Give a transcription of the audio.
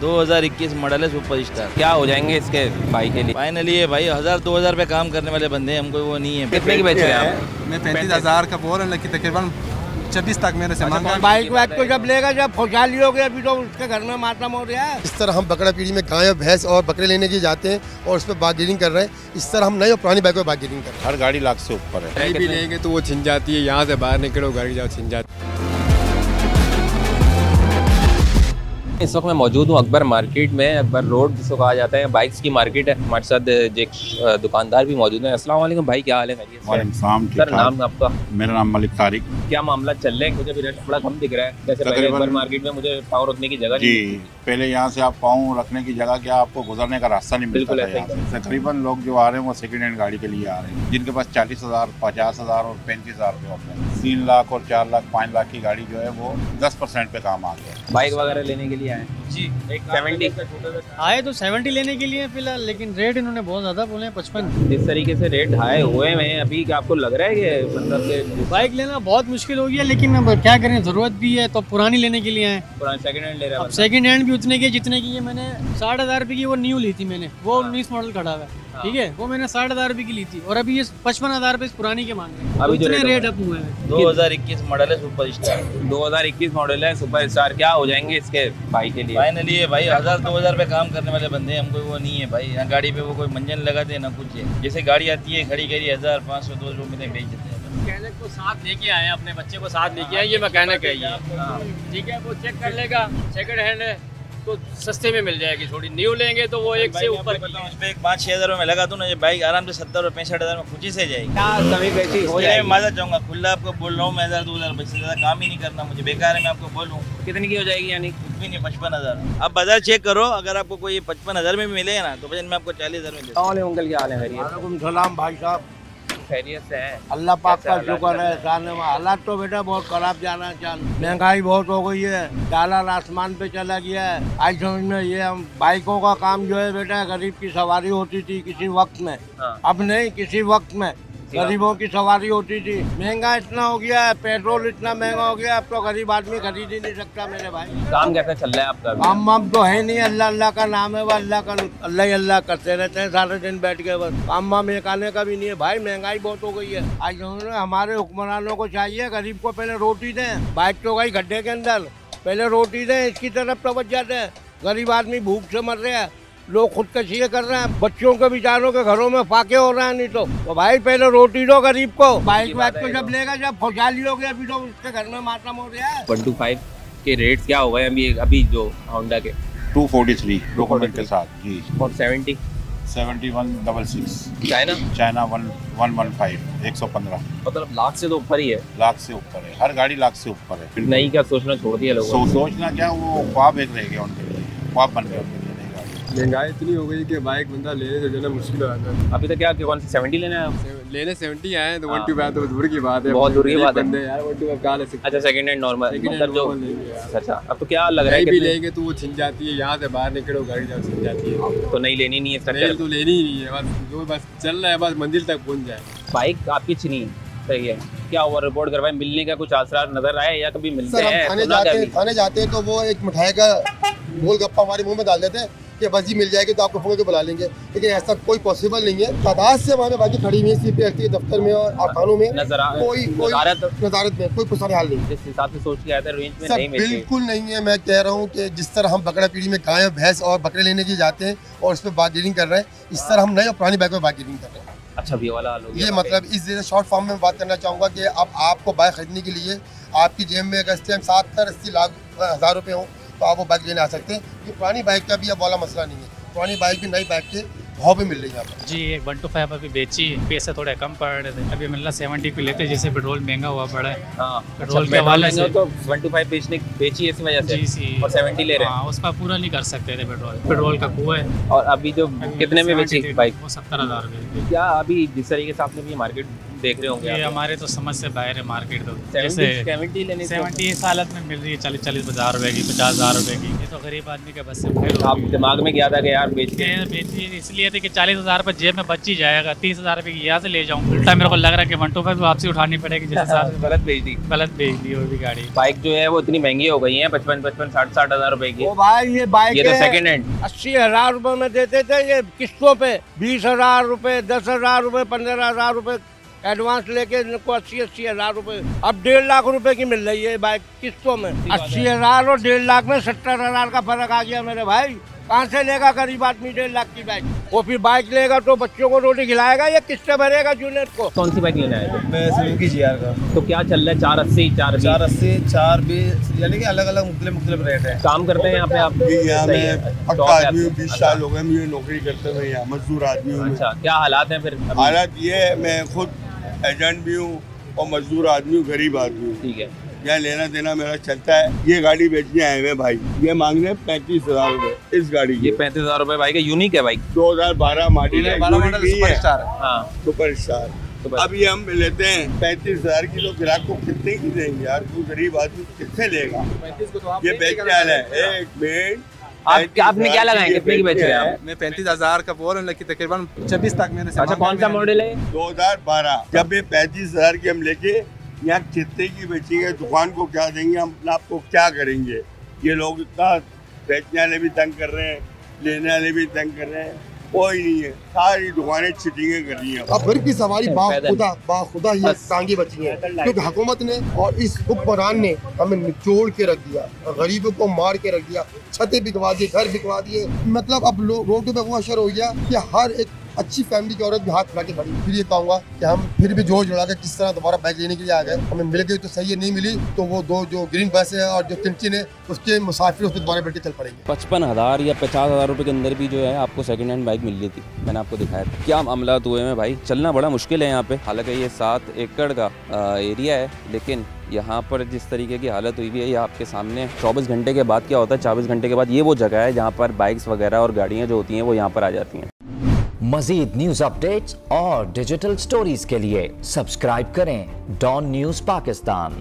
2021 model है super star. क्या हो जाएंगे इसके भाई के लिए? फाइनली है भाई 1000-2000 पे काम करने वाले बंदे हैं, हमको वो नहीं है। कितने की बेच रहे हैं आप? मैं 35,000 का बोल रहा हूँ, लेकिन तकरीबन 26 तक मेरे से मांगा। बाइक वाइक को जब लेगा, जब खुशहाली हो गई, अभी तो उसके घर में मातम हो रहा है। इस तरह हम बकरा पीढ़ी में गाय भैंस और बकरे लेने के जाते हैं और उस पर बार्गेनिंग कर रहे हैं। इस तरह हम नई और पुरानी बाइक पर बार्गेनिंग कर रहे हैं। हर गाड़ी लाख से ऊपर है। कहीं भी लेंगे तो वो छिन जाती है, यहाँ से बाहर निकलो घर जाओ छिन जाती है। इस वक्त मैं मौजूद हूँ अकबर मार्केट में। अकबर रोड जिसको कहा जाता है, बाइक्स की मार्केट है। हमारे साथ एक दुकानदार भी मौजूद है। अस्सलाम वालेकुम भाई, क्या हाल है? सर, नाम आपका? मेरा नाम मलिक तारिक। क्या मामला चल रहे हैं? मुझे भी रश बड़ा कम दिख रहा है। जैसे पहले अकबर मार्केट में मुझे पाँव रखने की जगह जी, पहले यहाँ से आप पाँव रखने की जगह क्या, आपको गुजरने का रास्ता नहीं मिलता था। यहाँ से तकरीबन लोग जो आ रहे हैं वो सेकंड हैंड गाड़ी के लिए आ रहे हैं, जिनके पास 40,000, 50,000 और 35,000 रुपये होते हैं। 3 लाख और 4 लाख 5 लाख की गाड़ी जो है वो 10% पे काम आ गया। बाइक वगैरह लेने के लिए आए जी। एक 70 आए तो 70 लेने के लिए फिलहाल, लेकिन रेट इन्होंने बहुत ज़्यादा बोले हैं 55। जिस तरीके से रेट हाई हुए हैं अभी, क्या आपको लग रहा है कि मतलब कि बाइक लेना बहुत मुश्किल हो गया, लेकिन अब क्या करें, ज़रूरत भी है तो पुरानी लेने के लिए आए। पुराना सेकंड हैंड ले रहा है? अब सेकंड हैंड भी उतने की जितने की, ये मैंने 60,000 रुपये की वो न्यू ली थी मैंने, वो 19 मॉडल खड़ा हुआ है, ठीक है, वो मैंने 60,000 रुपये की ली थी और अभी ये 55,000 रुपये पुरानी के मांग रहे हैं। अभी जो रेट अप हुए हैं। 2021 मॉडल है सुपर स्टार। 2021 मॉडल है सुपर स्टार। क्या हो जाएंगे इसके भाई के लिए? फाइनली है भाई 1000-2000 पे काम करने वाले बंदे हैं, हमको वो नहीं है भाई। ना गाड़ी पे वो कोई मंजन लगाते ना कुछ है। जैसे गाड़ी आती है खड़ी करी 1500-200 में बेच देते हैं। मैकेनिक को साथ लेके आए, अपने बच्चे को साथ लेके आए, ये मैकेनिक है ये, ठीक है, वो चेक कर लेगा। सेकंड हैंड है तो सस्ते में मिल जाएगी, थोड़ी न्यू लेंगे तो वो एक से ऊपर की। उस पर 5-6 हज़ार में लगा दूँ ना, ये बाइक आराम से 70 और 65,000 में खुशी से जाएगी। कमी बेची हो जाएगी। माजर चाहूँगा, खुला आपको बोल रहा हूँ मैं, 1000-2000 पैसे ज़्यादा काम ही नहीं करना मुझे, बेकार है। मैं आपको बोलूँ कितनी की हो जाएगी? यानी कुछ भी नहीं, 55,000। आप बाजार चेक करो, अगर आपको कोई 55,000 में भी मिलेगा ना तो वजन में आपको 40,000 में दे। अंकल क्या हाल है? वालेकुम सलाम भाई साहब, खैरियत से है? अल्लाह पाक का शुक्र है। हालात तो बेटा बहुत खराब जाना चाल, महंगाई बहुत हो गई है, डॉलर आसमान पे चला गया है। आज समझ में ये हम बाइकों का काम जो है बेटा, गरीब की सवारी होती थी किसी वक्त में, अब नहीं, किसी वक्त में गरीबों की सवारी होती थी। महंगा इतना हो गया है, पेट्रोल इतना महंगा हो गया, अब तो गरीब आदमी खरीद ही नहीं सकता मेरे भाई। काम कैसा चल रहा है आपका? काम वाम तो है नहीं, अल्लाह अल्लाह का नाम है, वो अल्लाह का अल्लाह ही अल्लाह करते रहते हैं सारे दिन बैठ के, बस काम वाम एक आने का भी नहीं है भाई। महंगाई बहुत हो गई है। आज हमारे हुक्मरानों को चाहिए गरीब को पहले रोटी दें, बाइक तो गई गड्ढे के अंदर, पहले रोटी दें, इसकी तरफ तवज्जो दें। गरीब आदमी भूख से मर रहे हैं, लोग खुदकशी कर रहे हैं, बच्चों के बेचारों के घरों में फाके हो रहे हैं। नहीं तो भाई पहले रोटी दो गरीब को। बाइक वाइक को जब लेगा, जब खुशहाली हो गई, अभी तो उसके घर में मातम हो रहा है। 125 के रेट क्या हो गए अभी जो होंडा के? 243 डॉक्यूमेंट के साथ जी। और 70 7166 चाइना 115 115, मतलब लाख से तो ऊपर ही है। लाख से ऊपर है, हर गाड़ी लाख से ऊपर है। नहीं, क्या सोचना छोड़ दिया लोगों ने? सोचना क्या, वो ख्वाब एक रह गया उनके लिए, ख्वाब बन गया उनके लिए। महंगाई इतनी हो गई कि बाइक बंदा लेने से जो मुश्किल हो जाता है। अभी तो क्या 70 लेना है? लेने 70 आए तो 125 तो दूर की बात है, बहुत दूर की बात है यार। 125 कहाँ ले सकते? अच्छा, सेकंड हैंड नॉर्मल मतलब जो। अच्छा, अब तो क्या लग रहा है भी लेंगे तो वो छिन जाती है, यहाँ से बाहर निकलो घर जाओ छिन जाती है, तो नहीं लेनी नहीं है। तो लेनी ही नहीं है, बस जो बस चल रहा है, बस मंजिल तक पहुँच जाए। बाइक आपकी छिनी, सही है, क्या ओवर रिपोर्ट करवाए? मिलने का कुछ आसरा नजर आए या कभी मिलते हैं? थाने जाते हैं तो वो एक मिठाई का गोलगप्पा हमारे मुंह में डाल देते हैं कि बस जी मिल जाएगी तो आपको फोन के बुला लेंगे, लेकिन ऐसा कोई पॉसिबल नहीं है। तादाद से हमारे बाकी खड़ी हुई CPST दफ्तर में और थानों में कोई नजारत में कोई पुराने हाल नहीं। जिस हिसाब से सोच के आया था रेंज में सर नहीं मिलती। बिल्कुल नहीं है। मैं कह रहा हूँ कि जिस तरह हम बकरा पीढ़ी में गाय भैंस और बकरे लेने के जाते हैं और उस पर बार्गेनिंग कर रहे हैं, इस तरह हम नई और पुरानी बाइक पर बार्गेनिंग कर रहे हैं। अच्छा, भी वाला हाल हो गया। ये मतलब इस शॉर्ट फॉर्म में बात करना चाहूँगा कि अब आपको बाइक खरीदने के लिए आपकी जेब में अगर इस टाइम 70-80 लाख हज़ार रुपये हो तो आप वो बाइक लेने आ सकते हैं। ये पुरानी बाइक का भी अब वाला मसला नहीं है, पुरानी बाइक भी नई बाइक के भाव पे मिल रही है यहाँ पर। जी, एक 125 अभी बेची, पैसे थोड़े कम पड़ रहे थे, अभी मतलब 70 पे लेते, जैसे पेट्रोल महंगा हुआ पड़ा है। पेट्रोल के हवाले से तो 125 बेची इस वजह से जी, और 70 ले रहे हैं। उसका पूरा नहीं कर सकते थे, पेट्रोल का कुआं है। और अभी जो कितने में बेची बाइक? वो 70,000 रुपये। क्या अभी जिस तरीके से आपने भी मार्केट देख रहे होंगे ये आप। हमारे तो समझ से बाहर है मार्केट तो 70 लेने 70 इस हालत में मिल रही है 40-40 हज़ार रुपए की 50 हज़ार रुपए की। ये तो गरीब आदमी के बस से बाहर हो आप दिमाग में क्या था कि यार बेच के बेची इसलिए थी कि 40 हज़ार रुपये जेब में बच ही जाएगा, 30 हज़ार रुपये की यहाँ से ले जाऊँ। उल्टा मेरे को लग रहा है कि 125 वापसी उठानी पड़ेगी जिस हिसाब से गलत बेच दी वो भी गाड़ी। बाइक जो है वो इतनी महंगी हो गई है 55-60 हज़ार रुपए की। ओ भाई ये बाइक ये तो सेकंड हैंड 80,000 रुपए में देते थे, ये किस्तों पे 20,000 रुपए 10,000 रुपए 15,000 रुपए एडवांस लेके इनको 80 हज़ार रुपए, अब 1.5 लाख रुपए की मिल रही है बाइक किस्तों में। 80,000 और 1.5 लाख में 70,000 का फर्क आ गया मेरे भाई। कहाँ से लेगा गरीब आदमी 1.5 लाख की बाइक? वो फिर बाइक लेगा तो बच्चों को रोटी खिलाएगा या किस्तें भरेगा जूनियर को? कौन सी बाइक लेना है? मैं सुजुकी GR का। तो क्या चल रहा है? 480 420 यानी कि अलग अलग मुख्तलिफ रेट है। काम करते हैं यहाँ पे आप? यहाँ मैं पक्का आदमी हूँ, 20 साल हो गए मुझे नौकरी करते हुए, यहाँ मजदूर आदमी हूँ। अच्छा, क्या हालात हैं फिर? हालात ये है, मैं खुद एजेंट भी हूँ और मजदूर आदमी हूँ, गरीब आदमी हूँ। ठीक है, यहाँ लेना देना मेरा चलता है। ये गाड़ी बेचने आए हुए भाई, ये मांग रहे 35,000 रुपए इस गाड़ी ये 35,000 रुपए बाइक है, यूनिक है बाइक, 2012 मॉडल है, सुपरस्टार है। हाँ सुपरस्टार। अब ये हम लेते हैं 35,000 की, तो ग्राहक को कितने की देंगे यार? कोई गरीब आदमी कितने लेगा? ये बेचने वाला है। एक मिनट, आपने क्या लगाया? कितने की बेच रहे हैं आप? मैं 35,000 का बोल रहा हूँ, तकरीबन 26 तक मेरे। अच्छा, कौन सा मॉडल है? 2012। जब ये 35,000 की हम लेके यहाँ कितने की बेचेंगे? दुकान को क्या देंगे? हम आपको क्या करेंगे? ये लोग इतना बेचने वाले भी तंग कर रहे हैं, लेने वाले भी तंग कर रहे हैं, कोई नहीं है, सारी दुकानें चिटिंगे कर रही हैं। अब गरीब की सवारी बाखुदा ही टांगे बची है, क्योंकि हुकूमत ने और इस हुक्मरान ने हमें निचोड़ के रख दिया, गरीबों को मार के रख दिया, छतें बिकवा दी, घर बिकवा दिए। मतलब अब लोग रोडों पे वो असर हो गया कि हर एक अच्छी फैमिली की औरत भी हाथ फैला के खड़ी। फिर ये कहूँगा कि हम फिर भी जोर जुड़ा के किस तरह दोबारा बाइक लेने के लिए आ गए। हमें मिल गई तो सही है, नहीं मिली तो वो दो जो ग्रीन बस है और जो टिनचिन है उसके मुसाफिर उस पर दोबारा बैठ के चल पड़ेंगे। 55,000 या 50,000 रुपए के अंदर भी जो है आपको सेकंड हैंड बाइक मिल रही थी। मैंने आपको दिखाया था क्या मामलात हुए हैं भाई। चलना बड़ा मुश्किल है यहाँ पे। हालांकि ये 7 एकड़ का एरिया है, लेकिन यहाँ पर जिस तरीके की हालत हुई है ये आपके सामने। 24 घंटे के बाद क्या होता है? 24 घंटे के बाद ये वो जगह है जहाँ पर बाइक्स वगैरह और गाड़ियाँ जो होती हैं वो यहाँ पर आ जाती हैं। मज़ीद न्यूज़ अपडेट्स और डिजिटल स्टोरीज के लिए सब्सक्राइब करें डॉन न्यूज़ पाकिस्तान।